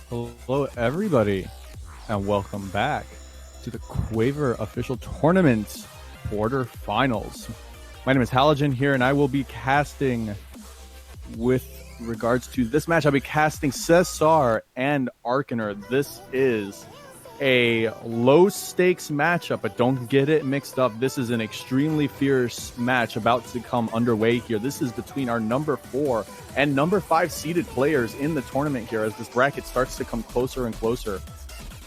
Hello, everybody, and welcome back to the Quaver official tournament quarterfinals. My name is Halogen here, and I will be casting with regards to this match. I'll be casting C3S4R and Arkener. This is a low stakes matchup, but don't get it mixed up. This is an extremely fierce match about to come underway here. This is between our number 4 and number 5 seeded players in the tournament here as this bracket starts to come closer and closer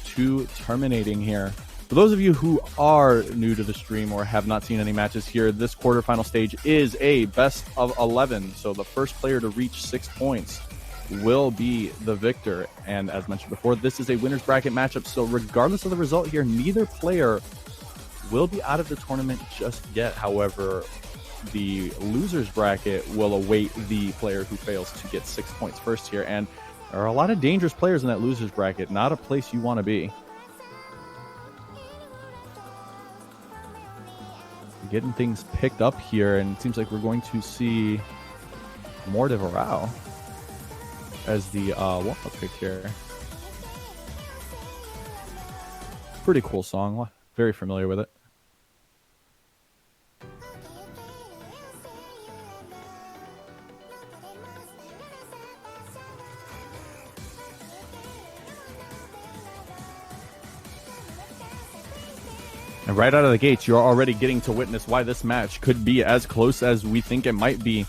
to terminating here. For those of you who are new to the stream or have not seen any matches here, this quarterfinal stage is a best of 11. So the first player to reach 6 points will be the victor. And as mentioned before, this is a winner's bracket matchup. So regardless of the result here, neither player will be out of the tournament just yet. However, the loser's bracket will await the player who fails to get 6 points first here. And there are a lot of dangerous players in that loser's bracket. Not a place you want to be. Getting things picked up here, and it seems like we're going to see more Devarao as the warm-up pick here. Pretty cool song. Very familiar with it. And right out of the gates, you're already getting to witness why this match could be as close as we think it might be.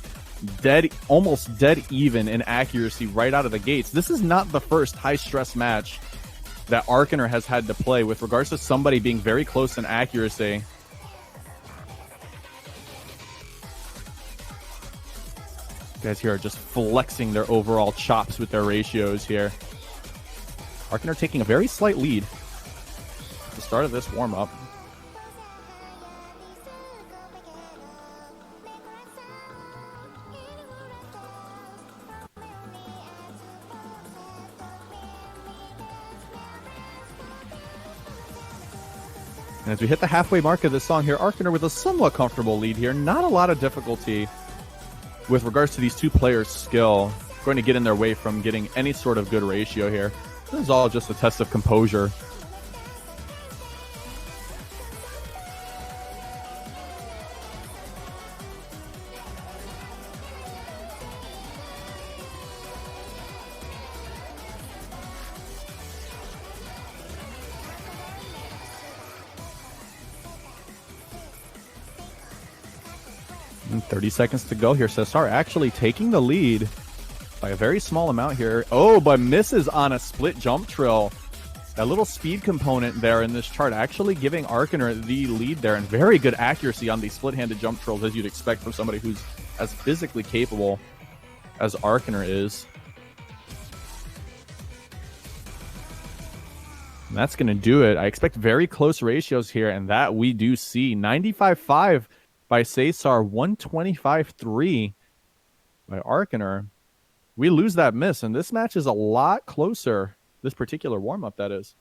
Almost dead even in accuracy right out of the gates. This is not the first high-stress match that Arkener has had to play with regards to somebody being very close in accuracy. You guys here are just flexing their overall chops with their ratios here. Arkener taking a very slight lead at the start of this warm-up. And as we hit the halfway mark of this song here, Arkener with a somewhat comfortable lead here. Not a lot of difficulty with regards to these two players' skill. Going to get in their way from getting any sort of good ratio here. This is all just a test of composure. And 30 seconds to go here. C3S4R actually taking the lead by a very small amount here. Oh, but misses on a split jump trill. That little speed component there in this chart actually giving Arkener the lead there, and very good accuracy on these split-handed jump trills as you'd expect from somebody who's as physically capable as Arkener is. And that's going to do it. I expect very close ratios here, and that we do see. 95-5 by C3S4R, 125-3 by Arkener. We lose that miss, and this match is a lot closer. This particular warm-up, that is.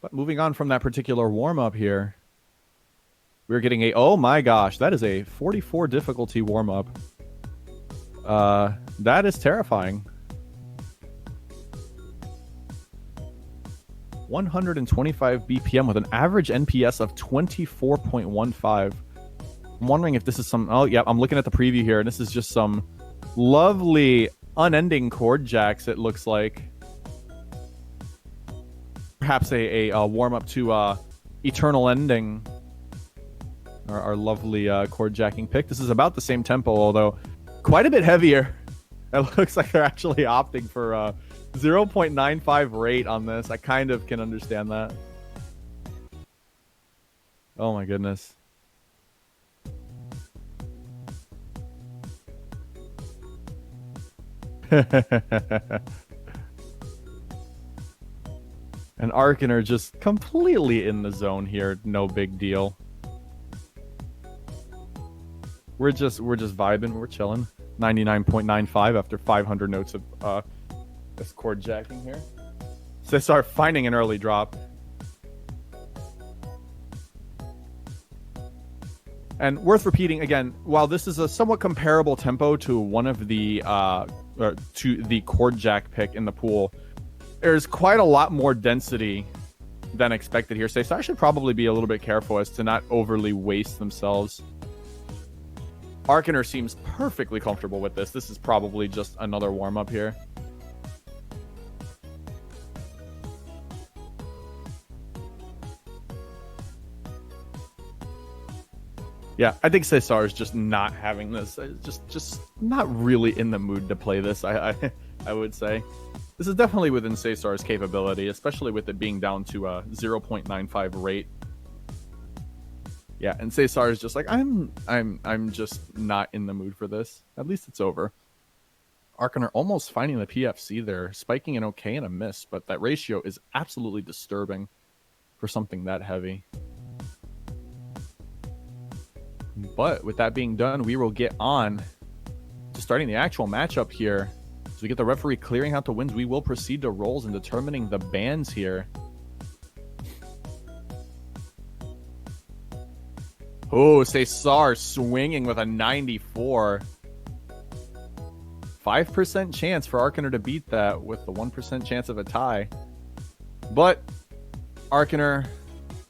But moving on from that particular warm-up here, we're getting a, oh my gosh, that is a 44 difficulty warm-up. That is terrifying. 125 BPM with an average NPS of 24.15. I'm wondering if this is some... Oh, yeah, I'm looking at the preview here, and this is just some lovely unending chord jacks, it looks like. Perhaps a warm-up to Eternal Ending. Our lovely chord jacking pick. This is about the same tempo, although quite a bit heavier. It looks like they're actually opting for 0.95 rate on this. I kind of can understand that. Oh my goodness. And Arkener just completely in the zone here. No big deal. We're just vibing. We're chilling. 99.95 after 500 notes of this chord jacking here. C3S4R finding an early drop. And worth repeating again, while this is a somewhat comparable tempo to one of the to the chord jack pick in the pool. There's quite a lot more density than expected here. So I should probably be a little bit careful as to not overly waste themselves. Arkener seems perfectly comfortable with this. This is probably just another warm-up here. Yeah, I think C3S4R is just not having this. Just not really in the mood to play this, I would say. This is definitely within C3S4R's capability, especially with it being down to a 0.95 rate. Yeah, and C3S4R is just like, I'm just not in the mood for this. At least it's over. Arkener almost finding the PFC there, spiking an okay and a miss, but that ratio is absolutely disturbing for something that heavy. But with that being done, we will get on to starting the actual matchup here. So we get the referee clearing out the wins. We will proceed to rolls and determining the bans here. Oh, C3S4R swinging with a 94. 5% chance for Arkener to beat that with the 1% chance of a tie. But Arkener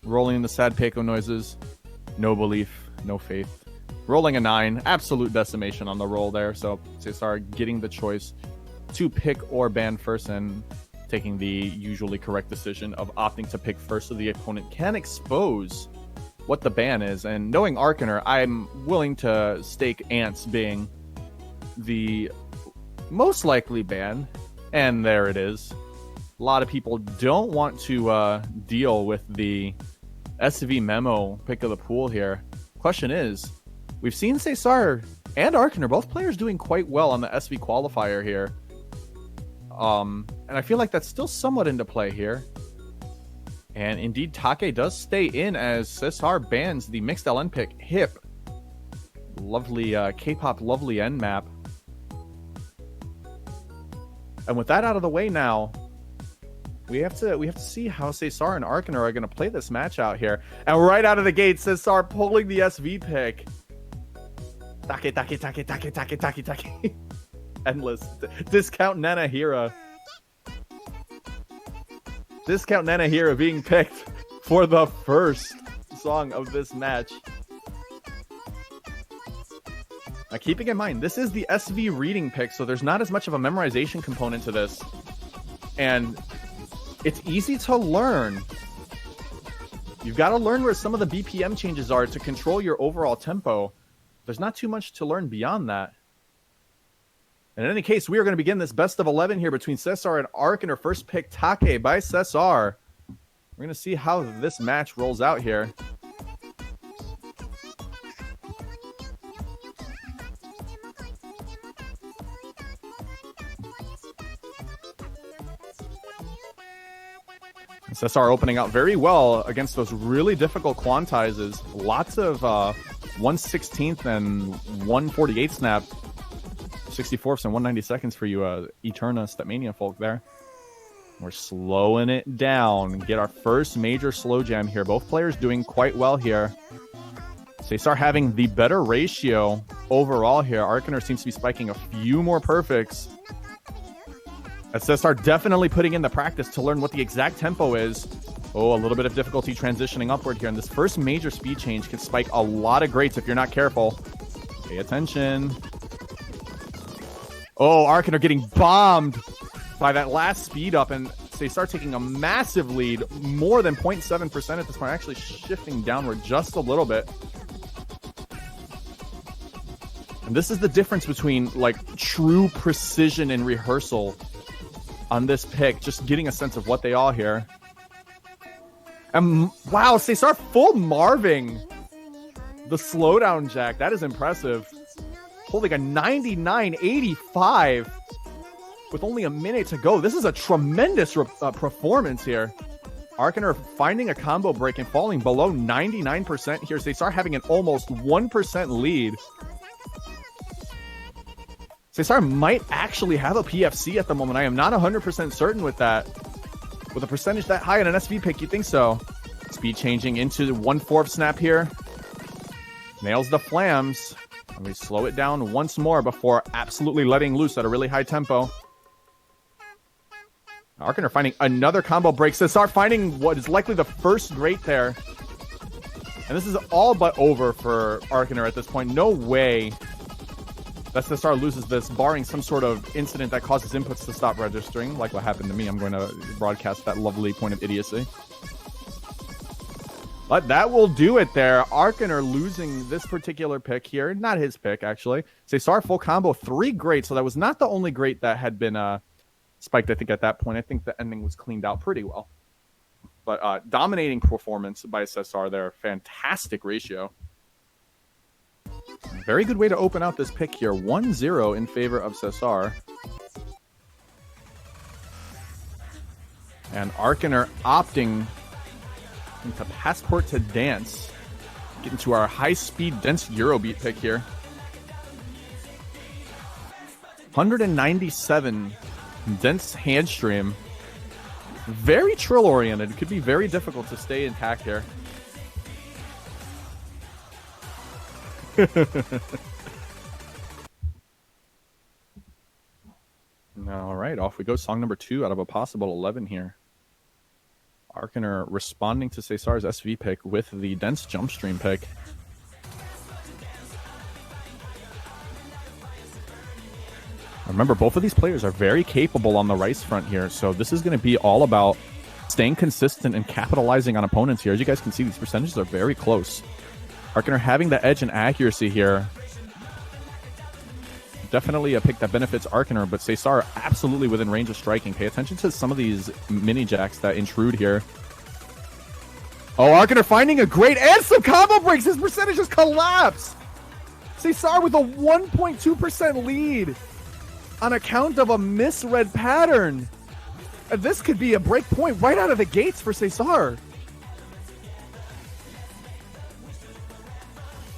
rolling the sad Peiko noises. No belief. No faith. Rolling a 9. Absolute decimation on the roll there. So C3S4R getting the choice to pick or ban first and taking the usually correct decision of opting to pick first so the opponent can expose what the ban is. And knowing Arkener, I'm willing to stake Ants being the most likely ban. And there it is. A lot of people don't want to deal with the SV memo pick of the pool here. Question is, we've seen C3S4R and Arkener, both players doing quite well on the SV qualifier here. And I feel like that's still somewhat into play here. And indeed, Take does stay in as C3S4R bans the mixed LN pick Hip. Lovely K-pop lovely end map. And with that out of the way now, we have to see how C3S4R and Arkener are going to play this match out here. And right out of the gate, C3S4R pulling the SV pick. Take. Endless. Discount Nanahira. Discount Nanahira being picked for the first song of this match. Now, keeping in mind, this is the SV reading pick, so there's not as much of a memorization component to this. And it's easy to learn. You've got to learn where some of the BPM changes are to control your overall tempo. There's not too much to learn beyond that. And in any case, we are going to begin this best of 11 here between C3S4R and Arkener. First pick, Take by C3S4R. We're going to see how this match rolls out here. C3S4R opening out very well against those really difficult quantizes. Lots of 1/16th and 1/48 snap. 64ths and 1/92 for you Eterna Stepmania folk there. We're slowing it down. Get our first major slow jam here. Both players doing quite well here. C3S4R having the better ratio overall here. Arkener seems to be spiking a few more perfects. C3S4R definitely putting in the practice to learn what the exact tempo is. Oh, a little bit of difficulty transitioning upward here. And this first major speed change can spike a lot of greats if you're not careful. Pay attention. Oh, Arkener getting bombed by that last speed up. And C3S4R taking a massive lead. More than 0.7% at this point. Actually shifting downward just a little bit. And this is the difference between like true precision and rehearsal on this pick, just getting a sense of what they are here. And wow, C3S4R full Marving the slowdown jack. That is impressive. Holding a 99.85 with only a minute to go. This is a tremendous performance here. Arkener finding a combo break and falling below 99% here. C3S4R having an almost 1% lead. C3S4R might actually have a PFC at the moment. I am not 100% certain with that. With a percentage that high in an SV pick, you think so. Speed changing into the 1/4 snap here. Nails the flams. And we slow it down once more before absolutely letting loose at a really high tempo. Arkener finding another combo break. C3S4R finding what is likely the first great there. And this is all but over for Arkener at this point. No way that C3S4R loses this, barring some sort of incident that causes inputs to stop registering, like what happened to me. I'm going to broadcast that lovely point of idiocy. But that will do it there. Arkener losing this particular pick here. Not his pick, actually. C3S4R full combo, 3 great. So that was not the only great that had been spiked, I think, at that point. I think the ending was cleaned out pretty well. But dominating performance by C3S4R there. Fantastic ratio. Very good way to open out this pick here. 1-0 in favor of C3S4R. And Arkener opting into Passport to Dance. Getting to our high-speed dense Eurobeat pick here. 197 dense handstream. Very trill-oriented. It could be very difficult to stay intact here. All right, off we go. Song number 2 out of a possible 11 here. Arkener responding to C3S4R's SV pick with the dense jump stream pick. Remember, both of these players are very capable on the rice front here, so this is going to be all about staying consistent and capitalizing on opponents here. As you guys can see, these percentages are very close. Arkener having the edge in accuracy here. Definitely a pick that benefits Arkener, but C3S4R absolutely within range of striking. Pay attention to some of these mini jacks that intrude here. Oh, Arkener finding a great and some combo breaks. His percentages collapse. C3S4R with a 1.2% lead on account of a misread pattern. And this could be a break point right out of the gates for C3S4R.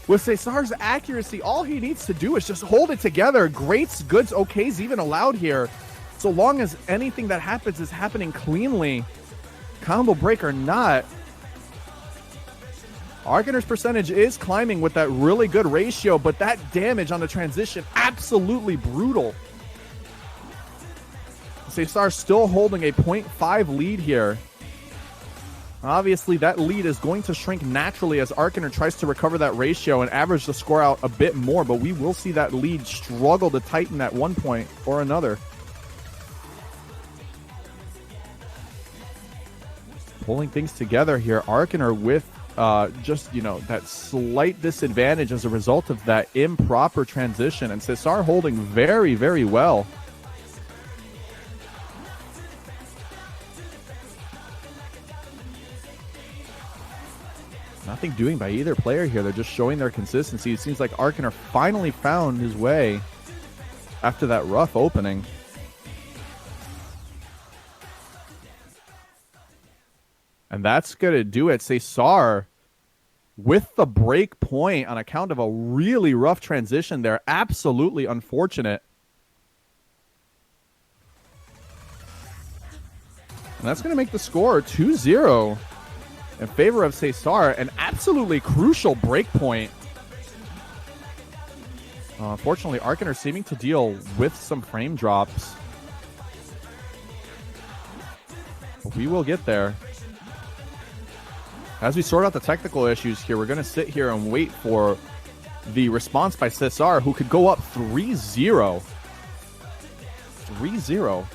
With C3S4R's accuracy, all he needs to do is just hold it together. Greats, goods, okays even allowed here. So long as anything that happens is happening cleanly. Combo break or not. Arkener's percentage is climbing with that really good ratio, but that damage on the transition, absolutely brutal. C3S4R still holding a 0.5 lead here. Obviously, that lead is going to shrink naturally as Arkener tries to recover that ratio and average the score out a bit more, but we will see that lead struggle to tighten at one point or another. Pulling things together here, Arkener with just, you know, that slight disadvantage as a result of that improper transition, and C3S4R holding very, very well. Nothing doing by either player here. They're just showing their consistency. It seems like Arkener finally found his way after that rough opening. And that's going to do it. C3S4R with the break point on account of a really rough transition there. Absolutely unfortunate. And that's going to make the score 2-0. In favor of C3S4R, an absolutely crucial break point. Unfortunately, Arkener seeming to deal with some frame drops. But we will get there. As we sort out the technical issues here, we're going to sit here and wait for the response by C3S4R, who could go up 3-0. 3-0.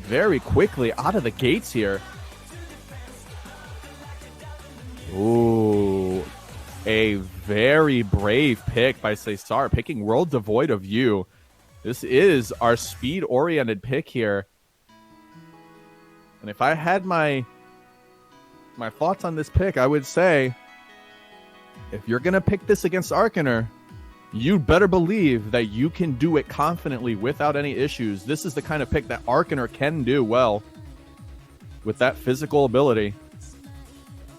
Very quickly out of the gates here. Ooh, a very brave pick by C3S4R, picking World Devoid of You. This is our speed-oriented pick here. And if I had my thoughts on this pick, I would say, if you're going to pick this against Arkener, you better believe that you can do it confidently without any issues. This is the kind of pick that Arkener can do well with that physical ability.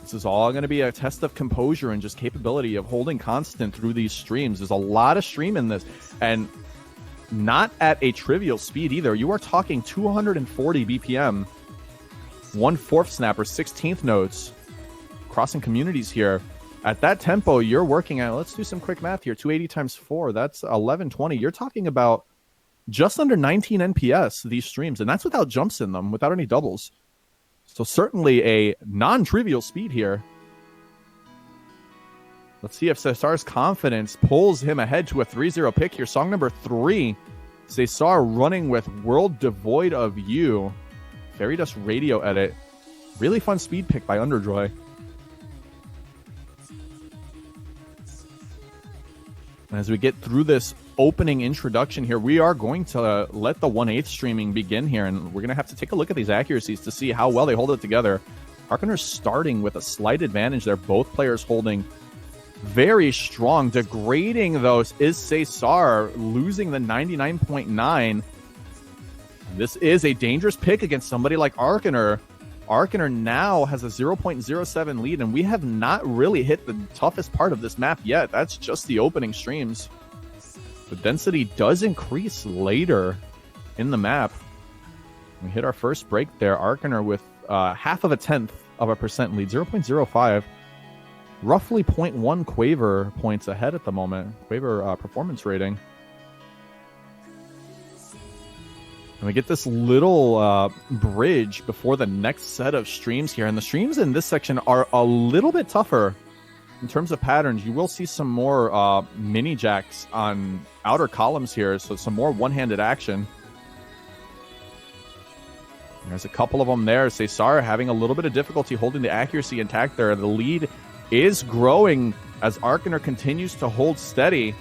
This is all going to be a test of composure and just capability of holding constant through these streams. There's a lot of stream in this, and not at a trivial speed either. You are talking 240 BPM, 1/4 snap or 16th notes, crossing communities here. At that tempo, you're working at, let's do some quick math here, 280 times 4, that's 1120. You're talking about just under 19 NPS, these streams, and that's without jumps in them, without any doubles. So certainly a non-trivial speed here. Let's see if Cesar's confidence pulls him ahead to a 3-0 pick here. Song number 3, Cesar running with World Devoid of You. Fairy Dust Radio edit. Really fun speed pick by Underjoy. As we get through this opening introduction here, we are going to let the 1/8 streaming begin here, and we're going to have to take a look at these accuracies to see how well they hold it together. Arkener's starting with a slight advantage there. Both players holding very strong. Degrading those is Cesar, losing the 99.9. This is a dangerous pick against somebody like Arkener. Arkener now has a 0.07 lead, and we have not really hit the toughest part of this map yet. That's just the opening streams. The density does increase later in the map. We hit our first break there. Arkener with half of a tenth of a percent lead, 0.05. Roughly 0.1 Quaver points ahead at the moment. Quaver performance rating. And we get this little bridge before the next set of streams here. And the streams in this section are a little bit tougher in terms of patterns. You will see some more mini jacks on outer columns here. So some more one-handed action. There's a couple of them there. Cesar having a little bit of difficulty holding the accuracy intact there. The lead is growing as Arkener continues to hold steady.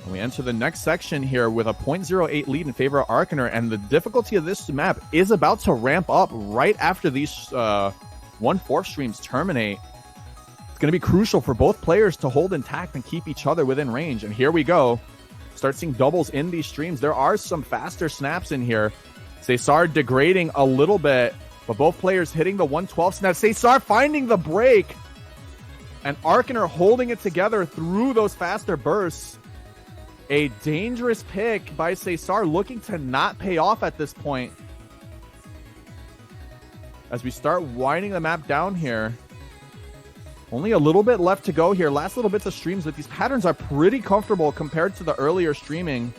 And we enter the next section here with a 0.08 lead in favor of Arkener, and the difficulty of this map is about to ramp up right after these 1/4 streams terminate. It's going to be crucial for both players to hold intact and keep each other within range. And here we go. Start seeing doubles in these streams. There are some faster snaps in here. Cesar degrading a little bit, but both players hitting the 112 snap. Cesar finding the break, and Arkener holding it together through those faster bursts. A dangerous pick by Cesar, looking to not pay off at this point. As we start winding the map down here. Only a little bit left to go here. Last little bits of streams, but these patterns are pretty comfortable compared to the earlier streaming.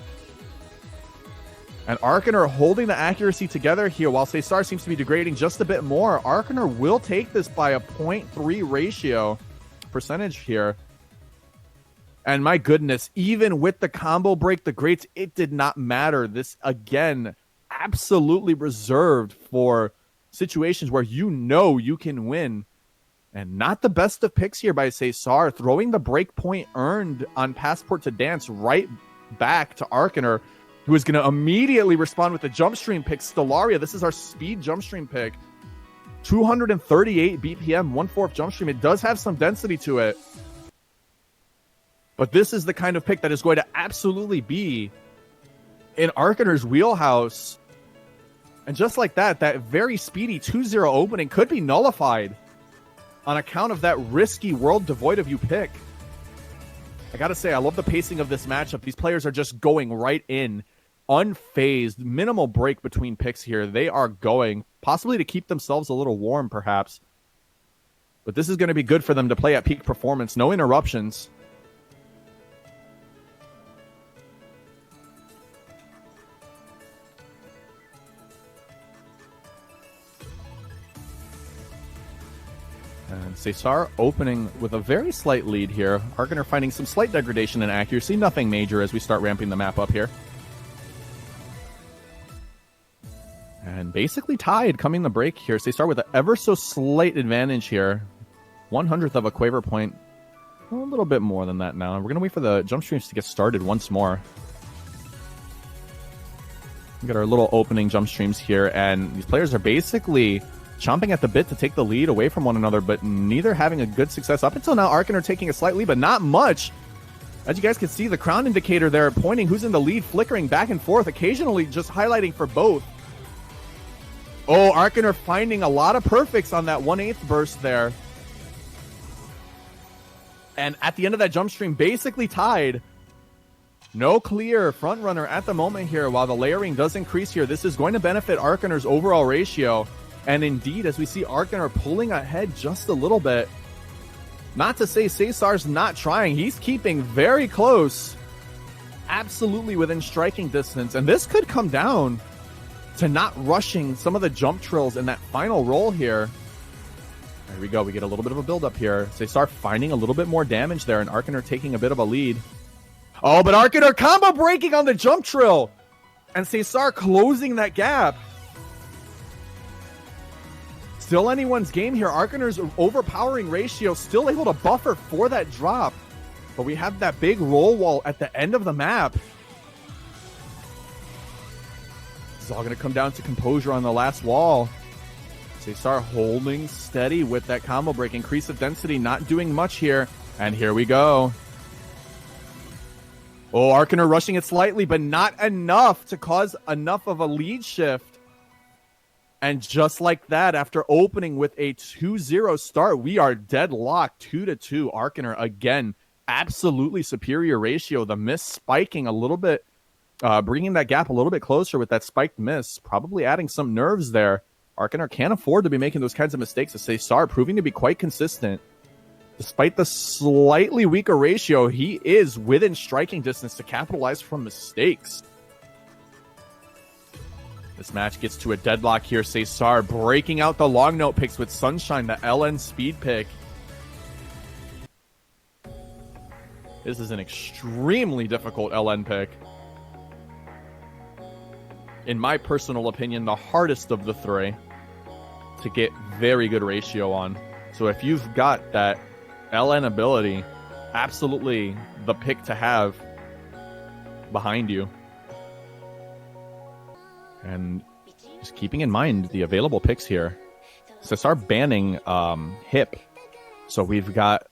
And Arkener holding the accuracy together here, while Cesar seems to be degrading just a bit more. Arkener will take this by a 0.3 ratio percentage here. And my goodness, even with the combo break, the greats, it did not matter. This, again, absolutely reserved for situations where you know you can win. And not the best of picks here by Cesar, throwing the break point earned on Passport to Dance right back to Arkener, who is going to immediately respond with the jump stream pick. Stellaria, this is our speed jump stream pick. 238 BPM, 1/4 jump stream. It does have some density to it. But this is the kind of pick that is going to absolutely be in Arkener's wheelhouse. And just like that, that very speedy 2-0 opening could be nullified on account of that risky World Devoid of You pick. I gotta say, I love the pacing of this matchup. These players are just going right in, unfazed, minimal break between picks here. They are going, possibly to keep themselves a little warm, perhaps. But this is going to be good for them to play at peak performance. No interruptions. And Cesar opening with a very slight lead here. Arkener finding some slight degradation in accuracy. Nothing major as we start ramping the map up here. And basically tied coming the break here. Cesar with an ever so slight advantage here. 1/100th of a Quaver point. A little bit more than that now. And we're going to wait for the jump streams to get started once more. We got our little opening jump streams here. And these players are basically chomping at the bit to take the lead away from one another, but neither having a good success. Up until now, Arkener taking a slight lead, but not much. As you guys can see, the crown indicator there pointing who's in the lead, flickering back and forth, occasionally just highlighting for both. Oh, Arkener finding a lot of perfects on that 1/8 burst there. And at the end of that jump stream, basically tied. No clear front runner at the moment here. While the layering does increase here, this is going to benefit Arkener's overall ratio. And indeed, as we see Arkener pulling ahead just a little bit, Not to say Cesar's not trying. He's keeping very close. Absolutely within striking distance. And this could come down to not rushing some of the jump trills in that final roll here. There we go. We get a little bit of a build-up here. Cesar finding a little bit more damage there, and Arkener taking a bit of a lead. Oh, but Arkener combo breaking on the jump trill. And Cesar closing that gap. Still anyone's game here. Arkener's overpowering ratio still able to buffer for that drop. But we have that big roll wall at the end of the map. It's all going to come down to composure on the last wall. Cesar holding steady with that combo break. Increase of density, not doing much here. And here we go. Oh, Arkener rushing it slightly, but not enough to cause enough of a lead shift. And just like that, after opening with a 2-0 start, we are deadlocked 2-2. Arkener, again, absolutely superior ratio. The miss spiking a little bit, bringing that gap a little bit closer with that spiked miss, probably adding some nerves there. Arkener can't afford to be making those kinds of mistakes. As Cesar proving to be quite consistent. Despite the slightly weaker ratio, he is within striking distance to capitalize from mistakes. This match gets to a deadlock here. Cesar breaking out the long note picks with Sunshine, the LN speed pick. This is an extremely difficult LN pick. In my personal opinion, the hardest of the three to get very good ratio on. So if you've got that LN ability, absolutely the pick to have behind you. And just keeping in mind the available picks here. Cesar banning Hip. So we've got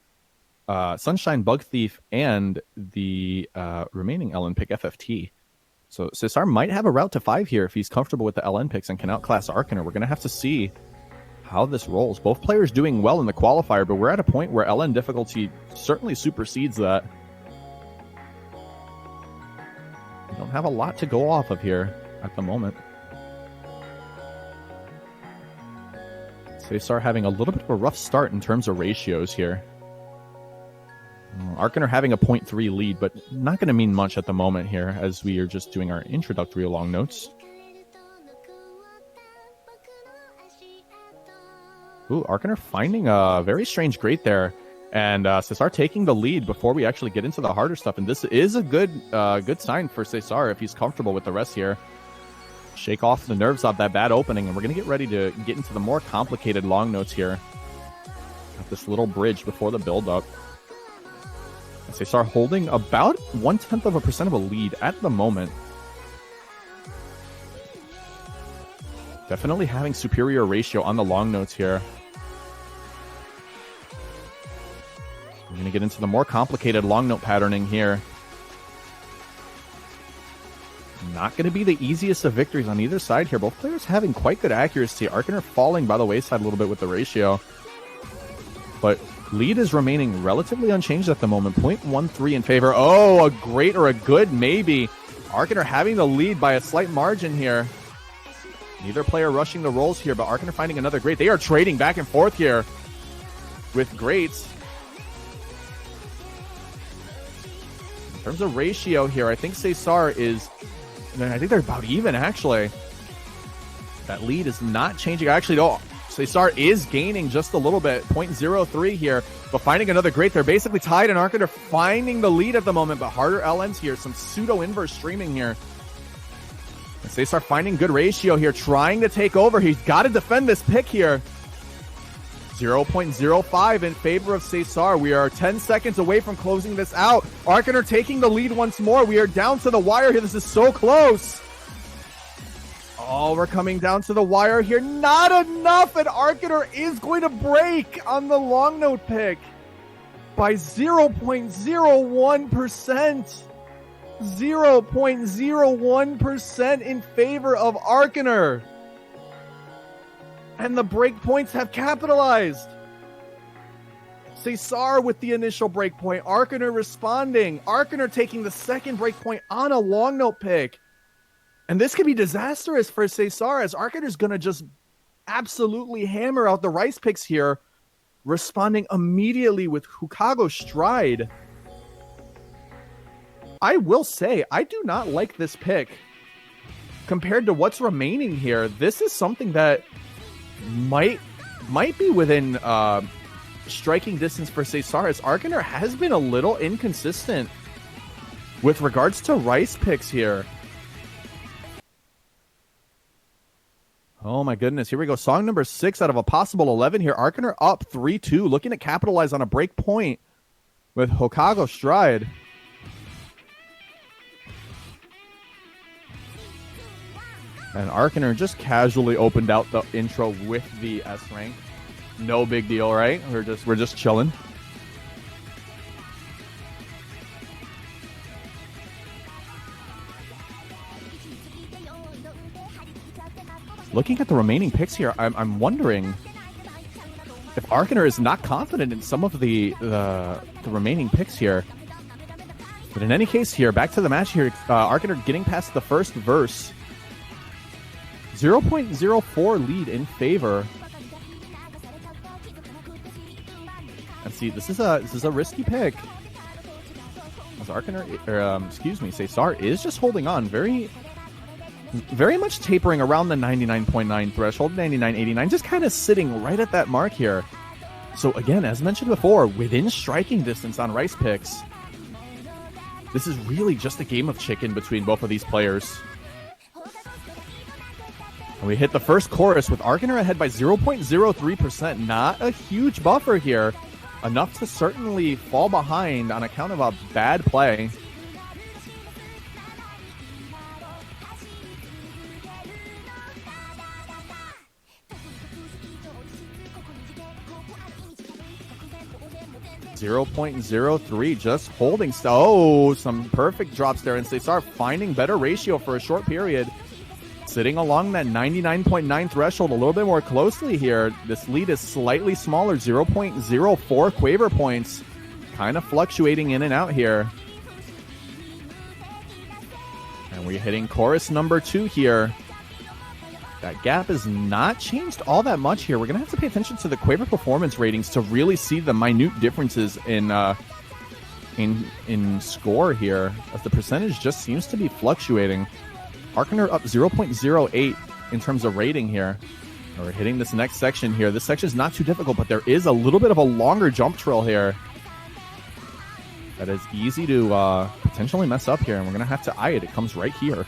Sunshine, Bug Thief, and the remaining LN pick, FFT. So Cesar might have a route to 5 here if he's comfortable with the LN picks and can outclass Arkener. We're going to have to see how this rolls. Both players doing well in the qualifier, but we're at a point where LN difficulty certainly supersedes that. We don't have a lot to go off of here at the moment. Cesar having a little bit of a rough start in terms of ratios here. Arkener having a 0.3 lead, but not going to mean much at the moment here as we are just doing our introductory long notes. Ooh, Arkener finding a very strange grate there. And Cesar taking the lead before we actually get into the harder stuff. And this is a good sign for Cesar if he's comfortable with the rest here. Shake off the nerves of that bad opening. And we're going to get ready to get into the more complicated long notes here. Got this little bridge before the build-up. Cesar holding about 0.1% of a lead at the moment. Definitely having superior ratio on the long notes here. We're going to get into the more complicated long note patterning here. Not going to be the easiest of victories on either side here. Both players having quite good accuracy. Arkener falling by the wayside a little bit with the ratio. But lead is remaining relatively unchanged at the moment. 0.13 in favor. Oh, a great or a good maybe. Arkener having the lead by a slight margin here. Neither player rushing the rolls here, but Arkener finding another great. They are trading back and forth here with greats. In terms of ratio here, I think Cesar is... I think they're about even, actually. That lead is not changing. Actually, no. Cesar is gaining just a little bit. 0.03 here, but finding another great. They're basically tied, and Arkener finding the lead at the moment, but harder LNs here. Some pseudo-inverse streaming here. And Cesar finding good ratio here, trying to take over. He's got to defend this pick here. 0.05 in favor of Cesar. We are 10 seconds away from closing this out. Arkener taking the lead once more. We are down to the wire here. This is so close. Oh, we're coming down to the wire here. Not enough, and Arkener is going to break on the long note pick by 0.01%. 0.01% in favor of Arkener. And the breakpoints have capitalized. Cesar with the initial breakpoint. Arkener responding. Arkener taking the second breakpoint on a long note pick. And this could be disastrous for Cesar as Arkener's going to just absolutely hammer out the rice picks here responding immediately with Hokago Stride. I will say, I do not like this pick. Compared to what's remaining here, this is something that might be within striking distance for Cesar, as Arkener has been a little inconsistent with regards to Rice picks here. Oh my goodness, here we go. Song number 6 out of a possible 11 here. Arkener up 3-2, looking to capitalize on a break point with Hokago Stride. And Arkener just casually opened out the intro with the S rank. No big deal, right? We're just chilling. Looking at the remaining picks here, I'm wondering if Arkener is not confident in some of the remaining picks here. But in any case here, back to the match here, Arkener getting past the first verse. 0.04 lead in favor. And see, this is a risky pick. As Arkener, Cesar is just holding on very much tapering around the 99.9 threshold, 99.89, just kind of sitting right at that mark here. So again, as mentioned before, within striking distance on Rice picks, this is really just a game of chicken between both of these players. And we hit the first chorus with Arkener ahead by 0.03%. Not a huge buffer here. Enough to certainly fall behind on account of a bad play. .03, just holding. Oh, some perfect drops there, and Cesar finding better ratio for a short period. Sitting along that 99.9 threshold a little bit more closely here. This lead is slightly smaller, 0.04 Quaver points. Kind of fluctuating in and out here. And we're hitting chorus number 2 here. That gap has not changed all that much here. We're going to have to pay attention to the Quaver performance ratings to really see the minute differences in score here, as the percentage just seems to be fluctuating. Arkener up 0.08 in terms of rating here. We're hitting this next section here. This section is not too difficult, but there is a little bit of a longer jump trail here that is easy to potentially mess up here, and we're going to have to eye it. It comes right here.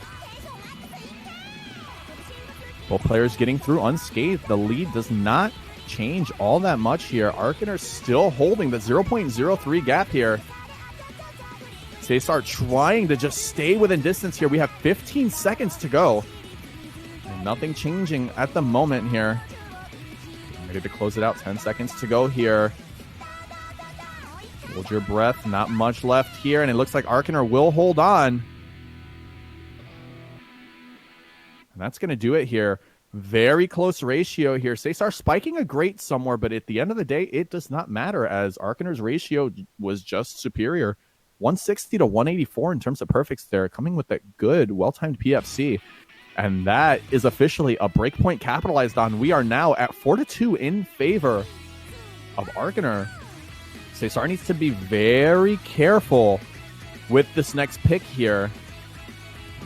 Both players getting through unscathed. The lead does not change all that much here. Arkener still holding the 0.03 gap here. Cesar trying to just stay within distance here. We have 15 seconds to go. And nothing changing at the moment here. Ready to close it out. 10 seconds to go here. Hold your breath. Not much left here. And it looks like Arkener will hold on. And that's going to do it here. Very close ratio here. Cesar spiking a great somewhere, but at the end of the day, it does not matter, as Arkener's ratio was just superior. 160 to 184 in terms of perfects there, coming with that good, well-timed PFC. And that is officially a breakpoint capitalized on. We are now at 4-2 in favor of Arkener. Cesar needs to be very careful with this next pick here.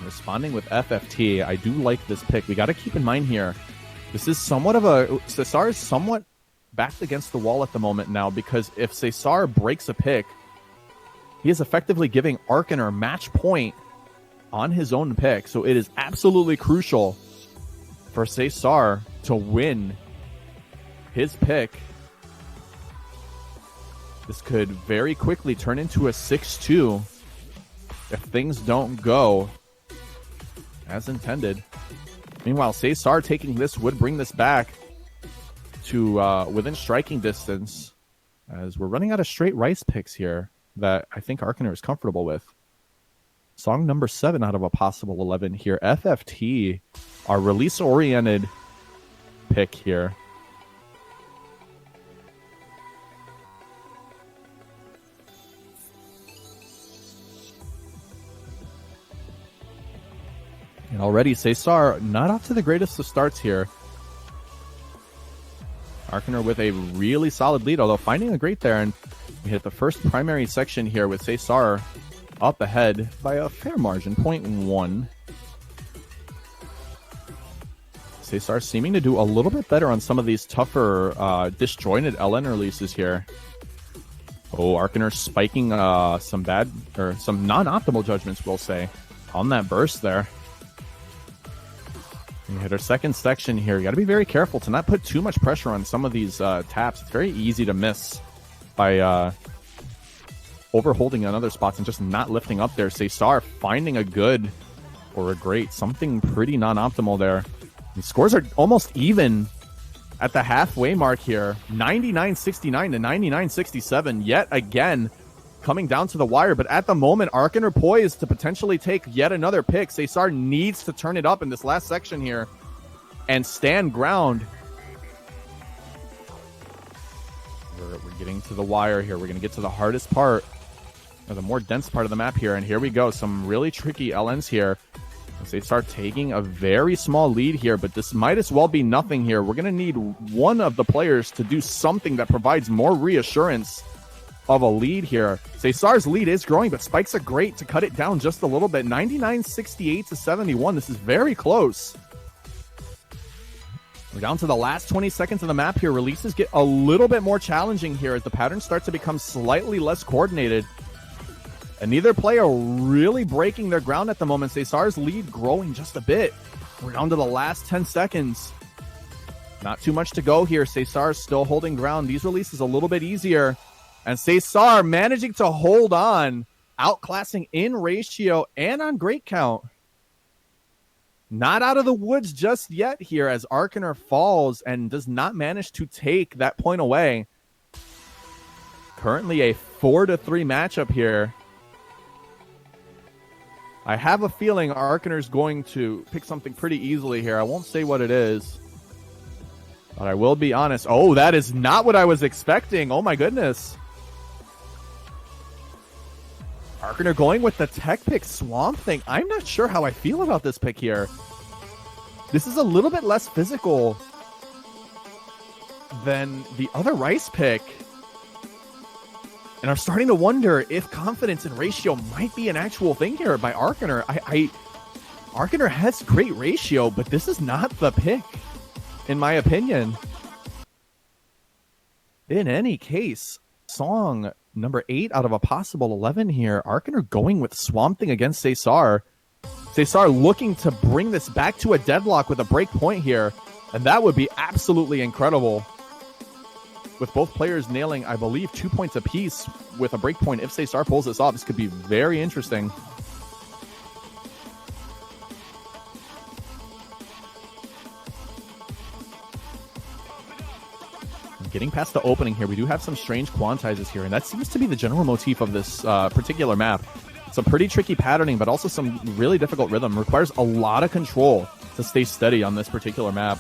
Responding with FFT, I do like this pick. We got to keep in mind here, this is somewhat of a... Cesar is somewhat backed against the wall at the moment now, because if Cesar breaks a pick, he is effectively giving Arkener match point on his own pick. So it is absolutely crucial for Cesar to win his pick. This could very quickly turn into a 6-2 if things don't go as intended. Meanwhile, Cesar taking this would bring this back to within striking distance, as we're running out of straight Rice picks here that I think Arkener is comfortable with. Song number 7 out of a possible 11 here. FFT, our release-oriented pick here. And already Cesar not off to the greatest of starts here. Arkener with a really solid lead, although finding a great there. And we hit the first primary section here with C3S4R up ahead by a fair margin, 0.1. C3S4R seeming to do a little bit better on some of these tougher disjointed LN releases here. Oh, Arkener spiking some bad, or some non-optimal judgments, we'll say, on that burst there. We hit our second section here. You got to be very careful to not put too much pressure on some of these taps. It's very easy to miss by overholding on other spots and just not lifting up there. C3S4R finding a good or a great, something pretty non-optimal there. The scores are almost even at the halfway mark here. 99-69 to 99-67 yet again. Coming down to the wire, but at the moment, Arkener poised to potentially take yet another pick. C3S4R needs to turn it up in this last section here and stand ground. We're getting to the wire here. We're going to get to the hardest part, or the more dense part of the map here, and here we go. Some really tricky LNs here. C3S4R taking a very small lead here, but this might as well be nothing here. We're going to need one of the players to do something that provides more reassurance of a lead here. C3S4R's lead is growing, but spikes are great to cut it down just a little bit. 99-68 to 71. This is very close. We're down to the last 20 seconds of the map here. Releases get a little bit more challenging here as the patterns start to become slightly less coordinated. And neither player really breaking their ground at the moment. C3S4R's lead growing just a bit. We're down to the last 10 seconds. Not too much to go here. C3S4R still holding ground. These releases a little bit easier. And C3S4R managing to hold on, outclassing in ratio and on great count. Not out of the woods just yet here as Arkener falls and does not manage to take that point away. Currently a 4-3 matchup here. I have a feeling Arkener's going to pick something pretty easily here. I won't say what it is, but I will be honest. Oh, that is not what I was expecting. Oh my goodness. Arkener going with the tech pick Swamp Thing. I'm not sure how I feel about this pick here. This is a little bit less physical than the other Rice pick. And I'm starting to wonder if confidence in ratio might be an actual thing here by Arkener. Arkener has great ratio, but this is not the pick, in my opinion. In any case, song number 8 out of a possible 11 here. Arkener going with Swamp Thing against C3S4R. C3S4R looking to bring this back to a deadlock with a break point here. And that would be absolutely incredible. With both players nailing, I believe, 2 points apiece with a break point. If C3S4R pulls this off, this could be very interesting. Getting past the opening here, we do have some strange quantizes here, and that seems to be the general motif of this particular map. Some pretty tricky patterning, but also some really difficult rhythm. Requires a lot of control to stay steady on this particular map.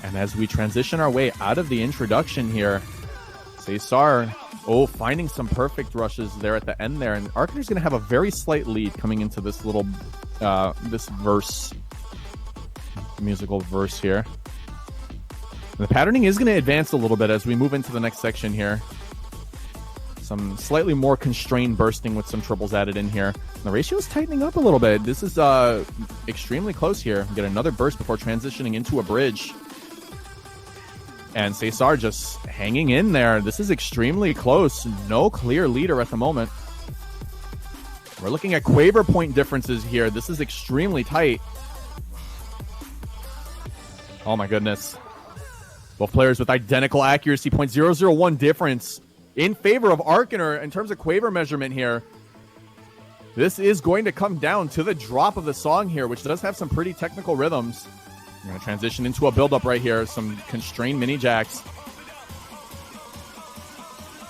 And as we transition our way out of the introduction here, C3S4R, finding some perfect rushes there at the end there, and Arkener's going to have a very slight lead coming into this little, this musical verse here. The patterning is going to advance a little bit as we move into the next section here. Some slightly more constrained bursting with some triples added in here. The ratio is tightening up a little bit. This is extremely close here. Get another burst before transitioning into a bridge. And C3S4R just hanging in there. This is extremely close. No clear leader at the moment. We're looking at Quaver point differences here. This is extremely tight. Oh my goodness. Both players with identical accuracy, 0.001 difference in favor of Arkener in terms of Quaver measurement here. This is going to come down to the drop of the song here, which does have some pretty technical rhythms. We're going to transition into a build-up right here. Some constrained mini jacks.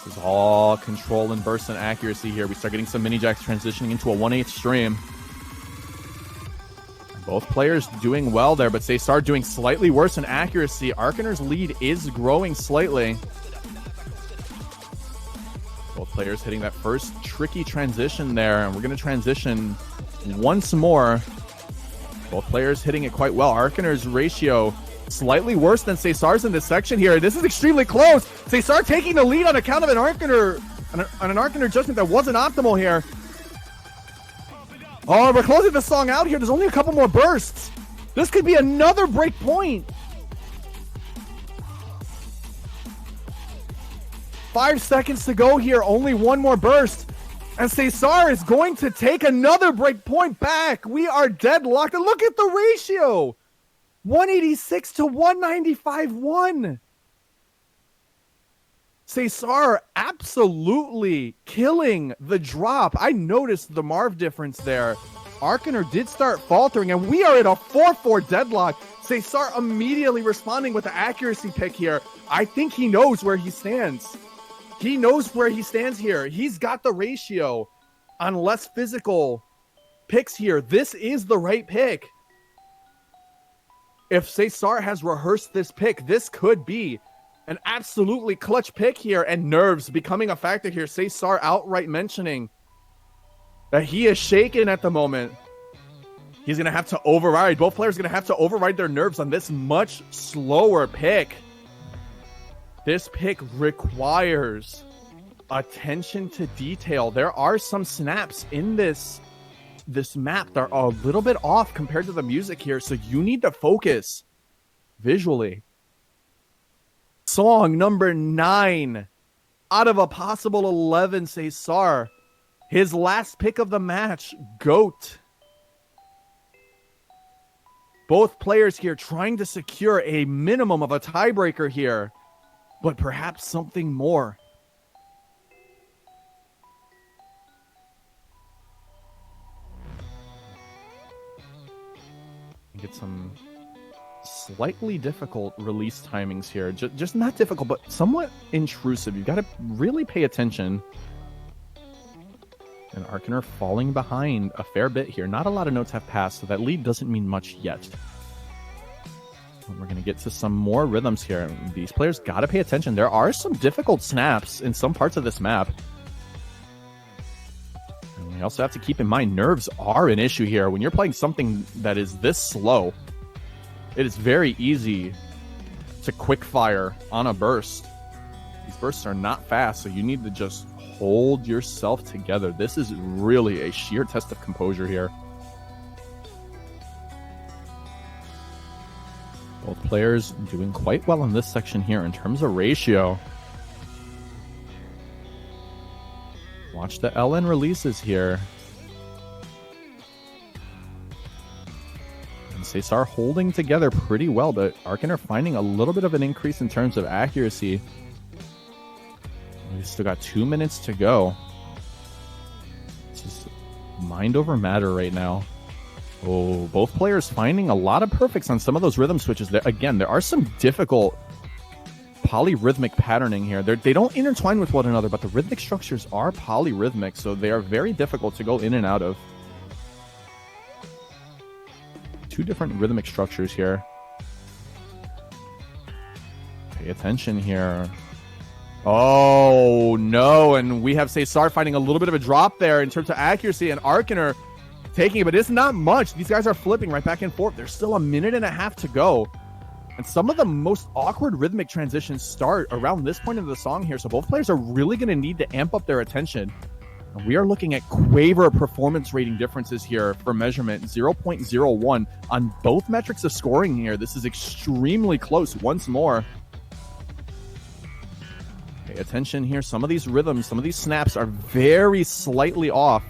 This is all control and burst and accuracy here. We start getting some mini jacks transitioning into a 1/8 stream. Both players doing well there, but C3S4R doing slightly worse in accuracy. Arkener's lead is growing slightly. Both players hitting that first tricky transition there, and we're going to transition once more. Both players hitting it quite well. Arkener's ratio slightly worse than Cesar's in this section here. This is extremely close. Cesar taking the lead on account of an Arkener, an Arkener judgment that wasn't optimal here. Oh, we're closing the song out here. There's only a couple more bursts. This could be another break point. 5 seconds to go here. Only one more burst. And Cesar is going to take another break point back. We are deadlocked. And look at the ratio. 186 to 195-1. Cesar absolutely killing the drop. I noticed the Marv difference there. Arkener did start faltering, and we are at a 4-4 deadlock. Cesar immediately responding with the accuracy pick here. I think he knows where he stands. He knows where he stands here. He's got the ratio on less physical picks here. This is the right pick. If Cesar has rehearsed this pick, this could be an absolutely clutch pick here, and nerves becoming a factor here. Cesar outright mentioning that he is shaken at the moment. He's going to have to override. Both players are going to have to override their nerves on this much slower pick. This pick requires attention to detail. There are some snaps in this map that are a little bit off compared to the music here, so you need to focus visually. Song number 9 out of a possible 11, Cesar. His last pick of the match, GOAT. Both players here trying to secure a minimum of a tiebreaker here, but perhaps something more. Get some slightly difficult release timings here. Just not difficult, but somewhat intrusive. You've got to really pay attention. And Arkener falling behind a fair bit here. Not a lot of notes have passed, so that lead doesn't mean much yet. And we're going to get to some more rhythms here. These players got to pay attention. There are some difficult snaps in some parts of this map. And we also have to keep in mind, nerves are an issue here. When you're playing something that is this slow, it is very easy to quick fire on a burst. These bursts are not fast, so you need to just hold yourself together. This is really a sheer test of composure here. Both players doing quite well in this section here in terms of ratio. Watch the LN releases here. And Cesar holding together pretty well, but Arkener finding a little bit of an increase in terms of accuracy. We've still got 2 minutes to go. This is mind over matter right now. Oh, both players finding a lot of perfects on some of those rhythm switches. Again, there are some difficult polyrhythmic patterning here. They don't intertwine with one another, but the rhythmic structures are polyrhythmic, so they are very difficult to go in and out of. 2 different rhythmic structures here. Pay attention here. Oh, no, and we have Cesar finding a little bit of a drop there in terms of accuracy, and Arkener taking it, but it's not much. These guys are flipping right back and forth. There's still a minute and a half to go. And some of the most awkward rhythmic transitions start around this point of the song here, so both players are really going to need to amp up their attention. And we are looking at Quaver performance rating differences here for measurement, 0.01 on both metrics of scoring here. This is extremely close once more. Pay attention here. Some of these rhythms, some of these snaps are very slightly off.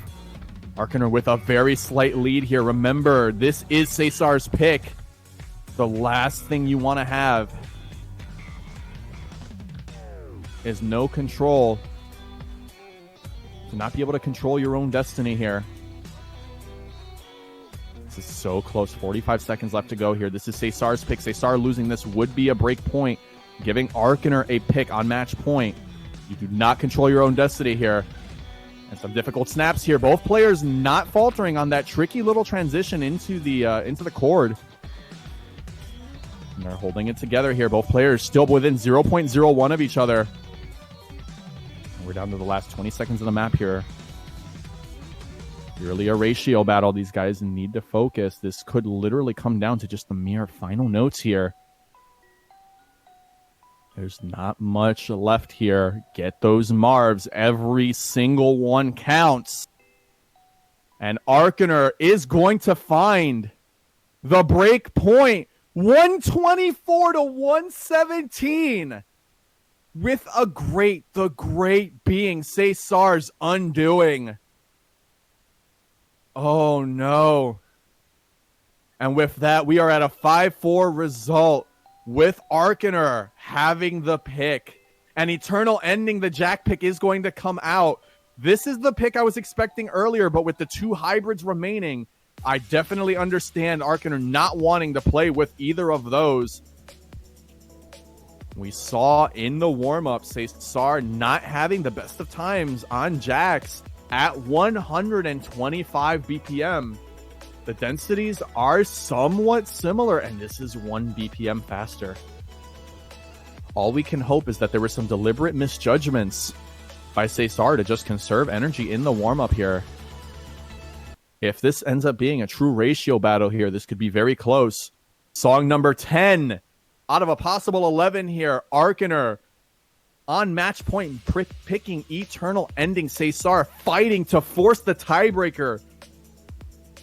Arkener with a very slight lead here. Remember, this is Cesar's pick. The last thing you want to have is no control. To not be able to control your own destiny here. This is so close. 45 seconds left to go here. This is Cesar's pick. Cesar losing this would be a break point, giving Arkener a pick on match point. You do not control your own destiny here. And some difficult snaps here. Both players not faltering on that tricky little transition into the chord. And they're holding it together here. Both players still within 0.01 of each other. And we're down to the last 20 seconds of the map here. Purely a ratio battle. These guys need to focus. This could literally come down to just the mere final notes here. There's not much left here. Get those Marvs. Every single one counts. And Arkener is going to find the break point. 124 to 117. With the great being Cesar's undoing. Oh no. And with that, we are at a 5-4 result with Arkener having the pick. And Eternal ending the Jack pick is going to come out. This is the pick I was expecting earlier, but with the two hybrids remaining, I definitely understand Arkener not wanting to play with either of those. We saw in the warm-up Cesar not having the best of times on Jax at 125 BPM. The densities are somewhat similar, and this is 1 BPM faster. All we can hope is that there were some deliberate misjudgments by Cesar to just conserve energy in the warm-up here. If this ends up being a true ratio battle here, this could be very close. Song number 10 out of a possible 11 here. Arkener on match point, picking Eternal, ending Cesar, fighting to force the tiebreaker.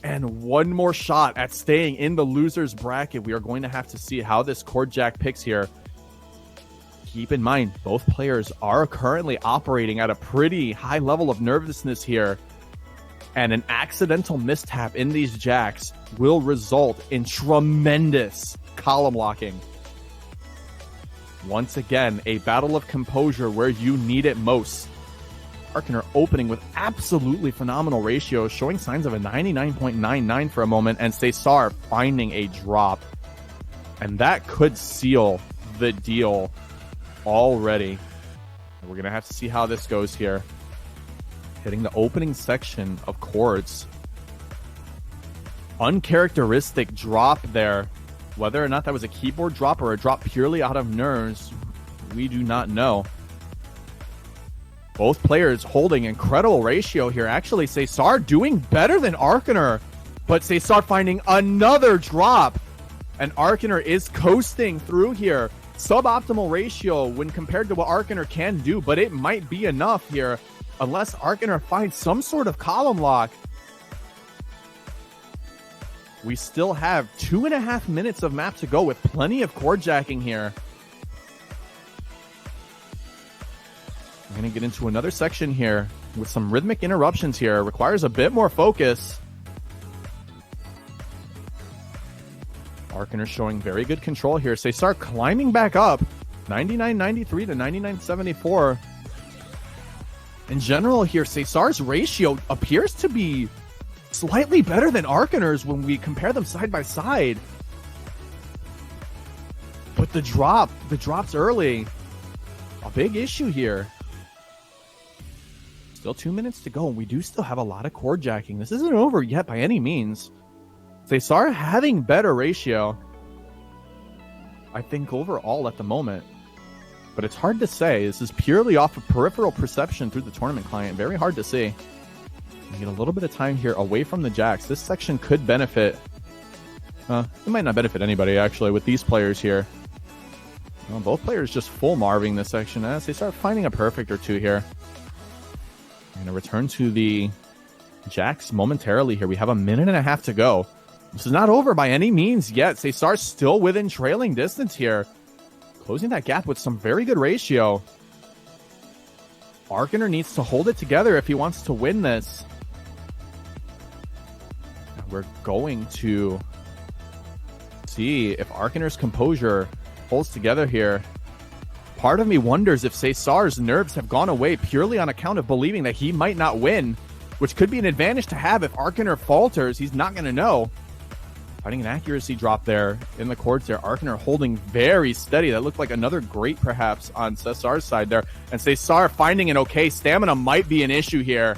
And one more shot at staying in the loser's bracket. We are going to have to see how this Cord Jack picks here. Keep in mind, both players are currently operating at a pretty high level of nervousness here. And an accidental mistap in these Jacks will result in tremendous column locking. Once again, a battle of composure where you need it most. Arkener opening with absolutely phenomenal ratios, showing signs of a 99.99 for a moment, and Cesar finding a drop. And that could seal the deal already. We're going to have to see how this goes here. Hitting the opening section of chords. Uncharacteristic drop there. Whether or not that was a keyboard drop or a drop purely out of nerves, we do not know. Both players holding incredible ratio here. Actually, Cesar doing better than Arkener, but Cesar finding another drop. And Arkener is coasting through here. Suboptimal ratio when compared to what Arkener can do, but it might be enough here unless Arkener finds some sort of column lock. We still have 2.5 minutes of map to go with plenty of chord jacking here. I'm going to get into another section here with some rhythmic interruptions here. Requires a bit more focus. Arkener showing very good control here. Cesar climbing back up. 99.93 to 99.74. In general here, Cesar's ratio appears to be slightly better than Arkener's when we compare them side by side. But the drops early. A big issue here. Still 2 minutes to go, and we do still have a lot of chord jacking. This isn't over yet by any means. Cesar having better ratio, I think, overall at the moment. But it's hard to say. This is purely off of peripheral perception through the tournament client. Very hard to see. We get a little bit of time here away from the Jacks. This section could benefit. It might not benefit anybody, actually, with these players here. Well, both players just full marving this section as they start finding a perfect or two here. I'm going to return to the Jacks momentarily here. We have 1.5 minutes to go. This is not over by any means yet. Cesar still within trailing distance here. Closing that gap with some very good ratio. Arkener needs to hold it together if he wants to win this. And we're going to see if Arkener's composure holds together here. Part of me wonders if Cesar's nerves have gone away purely on account of believing that he might not win, which could be an advantage to have. If Arkener falters, he's not going to know. Finding an accuracy drop there in the chords there. Arkener holding very steady. That looked like another great perhaps on Cesar's side there. And Cesar finding an okay. Stamina might be an issue here.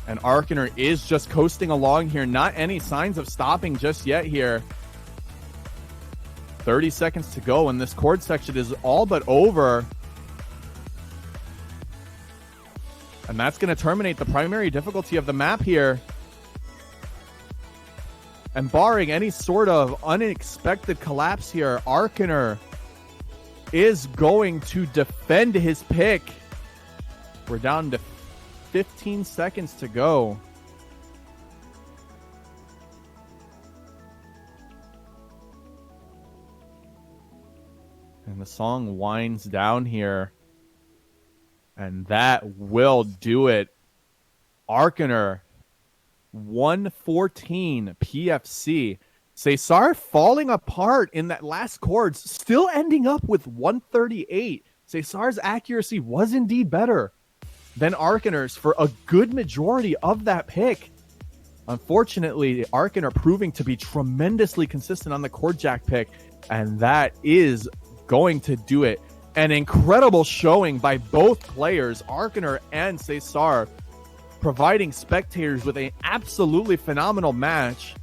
And Arkener is just coasting along here. Not any signs of stopping just yet here. 30 seconds to go, and this chord section is all but over. And that's going to terminate the primary difficulty of the map here. And barring any sort of unexpected collapse here, Arkener is going to defend his pick. We're down to 15 seconds to go. And the song winds down here. And that will do it. Arkener, 114 PFC. Cesar falling apart in that last chords, still ending up with 138. Cesar's accuracy was indeed better than Arkener's for a good majority of that pick. Unfortunately, Arkener proving to be tremendously consistent on the chord jack pick, and that is going to do it. An incredible showing by both players, Arkener and Cesar, providing spectators with an absolutely phenomenal match.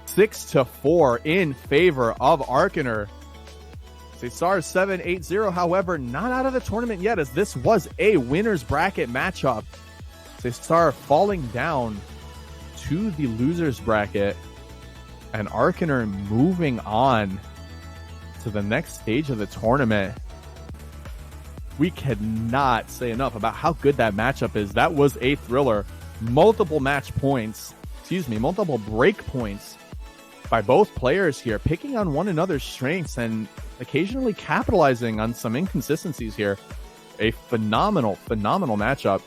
6-4 in favor of Arkener. Cesar 780, however, not out of the tournament yet, as this was a winner's bracket matchup. Cesar falling down to the loser's bracket, and Arkener moving on to the next stage of the tournament. We cannot say enough about how good that matchup is. That was a thriller. Multiple break points by both players here, picking on one another's strengths and occasionally capitalizing on some inconsistencies here. A phenomenal matchup.